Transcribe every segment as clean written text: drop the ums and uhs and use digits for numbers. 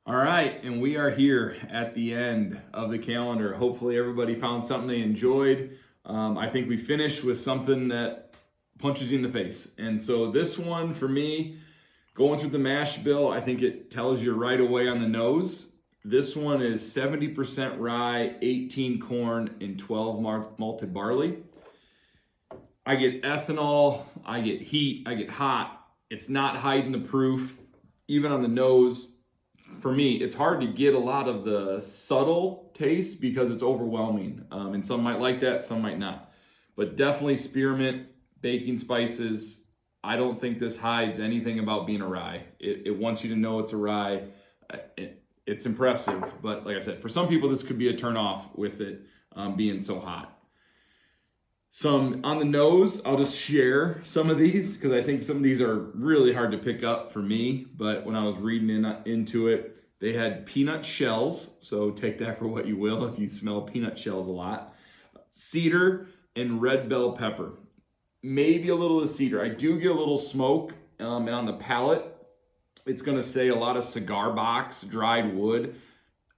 All right, and we are here at the end of the calendar. Hopefully, everybody found something they enjoyed. I think we finished with something that punches you in the face. And so, this one for me, going through the mash bill, I think it tells you right away on the nose. This one is 70% rye, 18 corn, and 12 malted barley. I get ethanol, I get heat, I get hot. It's not hiding the proof, even on the nose. For me, it's hard to get a lot of the subtle taste because it's overwhelming. And some might like that, some might not. But definitely spearmint, baking spices. I don't think this hides anything about being a rye. It wants you to know it's a rye. It's impressive, but like I said, for some people, this could be a turn off with it being so hot. Some on the nose, I'll just share some of these because I think some of these are really hard to pick up for me. But when I was reading into it, they had peanut shells. So take that for what you will if you smell peanut shells a lot. Cedar and red bell pepper. Maybe a little of the cedar. I do get a little smoke. And on the palate, it's going to say a lot of cigar box, dried wood.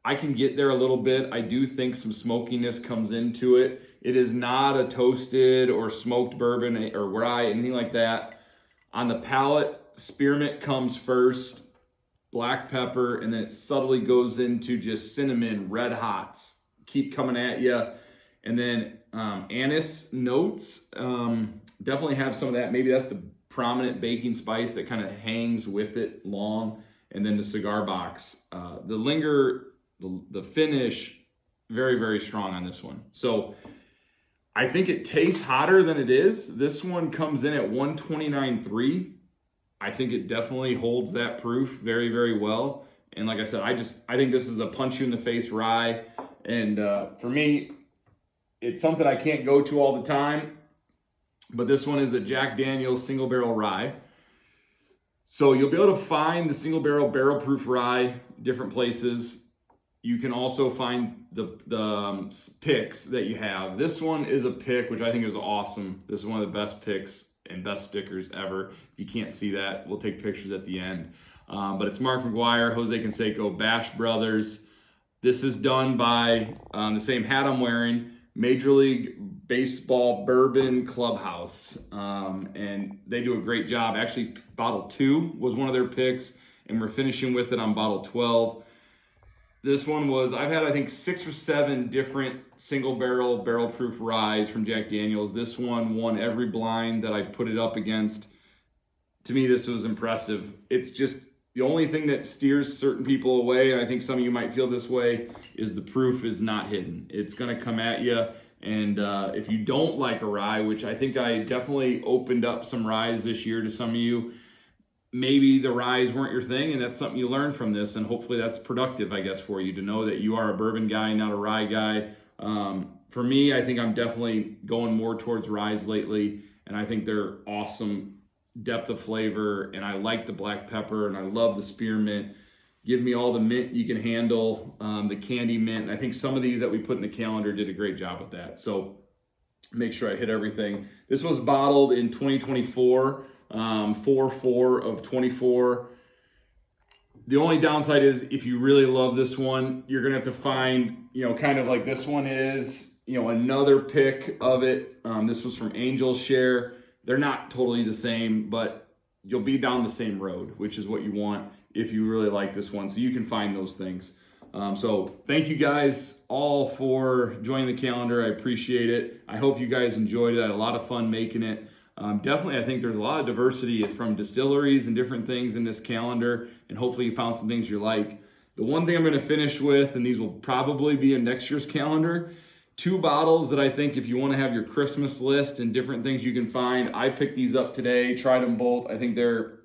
I can get there a little bit. I do think some smokiness comes into it. It is not a toasted or smoked bourbon or rye, anything like that. On the palate, spearmint comes first, black pepper, and then it subtly goes into just cinnamon, red hots, keep coming at you. And then anise notes definitely have some of that. Maybe that's the prominent baking spice that kind of hangs with it long. And then the cigar box. The finish, very, very strong on this one. So I think it tastes hotter than it is. This one comes in at 129.3. I think it definitely holds that proof very, very well. And like I said, I think this is a punch you in the face rye. And for me, it's something I can't go to all the time. But this one is a Jack Daniel's single barrel rye. So you'll be able to find the single barrel proof rye different places. You can also find the picks that you have. This one is a pick, which I think is awesome. This is one of the best picks and best stickers ever. If you can't see that, we'll take pictures at the end. But it's Mark McGwire, Jose Canseco, Bash Brothers. This is done by the same hat I'm wearing, Major League Baseball Bourbon Clubhouse. And they do a great job. Actually, bottle 2 was one of their picks, and we're finishing with it on bottle 12. This one was, I've had, I think, 6 or 7 different single barrel proof ryes from Jack Daniels. This one won every blind that I put it up against. To me, this was impressive. It's just the only thing that steers certain people away, and I think some of you might feel this way, is the proof is not hidden. It's going to come at you. And if you don't like a rye, which I think I definitely opened up some ryes this year to some of you, maybe the ryes weren't your thing, and that's something you learn from this, and hopefully that's productive, I guess, for you to know that you are a bourbon guy, not a rye guy. For me, I think I'm definitely going more towards ryes lately, and I think they're awesome depth of flavor, and I like the black pepper, and I love the spearmint. Give me all the mint you can handle, the candy mint. And I think some of these that we put in the calendar did a great job with that. So make sure I hit everything. This was bottled in 2024. 4/4 of 24. The only downside is if you really love this one, you're gonna have to find, kind of like this one is, another pick of it. This was from Angel's Share. They're not totally the same, but you'll be down the same road, which is what you want if you really like this one. So you can find those things. So thank you guys all for joining the calendar. I appreciate it. I hope you guys enjoyed it. I had a lot of fun making it. Definitely, I think there's a lot of diversity from distilleries and different things in this calendar, and hopefully you found some things you like. The one thing I'm going to finish with, and these will probably be in next year's calendar, 2 bottles that I think if you want to have your Christmas list and different things you can find. I picked these up today, tried them both. I think they're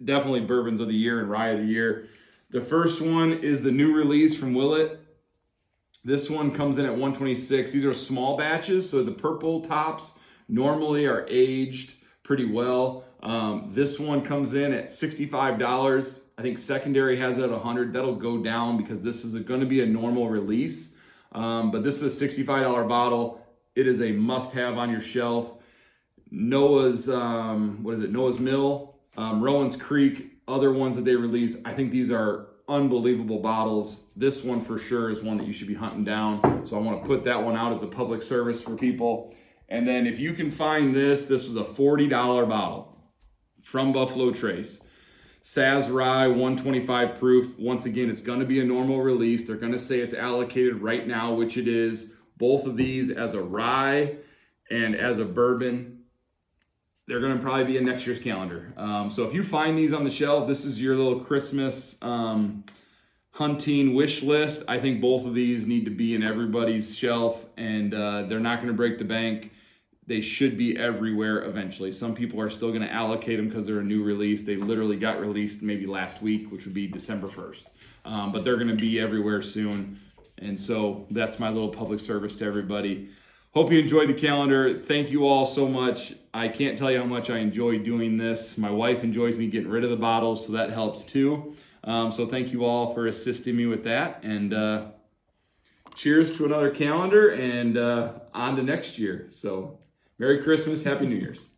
definitely bourbons of the year and rye of the year. The first one is the new release from Willet. This one comes in at 126. These are small batches, so the purple tops normally are aged pretty well. This one comes in at $65. I think secondary has it at $100. That'll go down because this is going to be a normal release. But this is a $65 bottle. It is a must-have on your shelf. Noah's, Noah's Mill, Rowan's Creek, other ones that they release. I think these are unbelievable bottles. This one for sure is one that you should be hunting down. So I want to put that one out as a public service for people. And then if you can find this was a $40 bottle from Buffalo Trace. Saz Rye 125 proof. Once again, it's going to be a normal release. They're going to say it's allocated right now, which it is. Both of these as a rye and as a bourbon, they're going to probably be in next year's calendar. So if you find these on the shelf, this is your little Christmas hunting wish list. I think both of these need to be in everybody's shelf, and they're not going to break the bank. They should be everywhere eventually. Some people are still going to allocate them because they're a new release. They literally got released maybe last week, which would be December 1st. But they're going to be everywhere soon. And so that's my little public service to everybody. Hope you enjoyed the calendar. Thank you all so much. I can't tell you how much I enjoy doing this. My wife enjoys me getting rid of the bottles, so that helps too. So thank you all for assisting me with that. And cheers to another calendar, and on to next year. So Merry Christmas, Happy New Year's.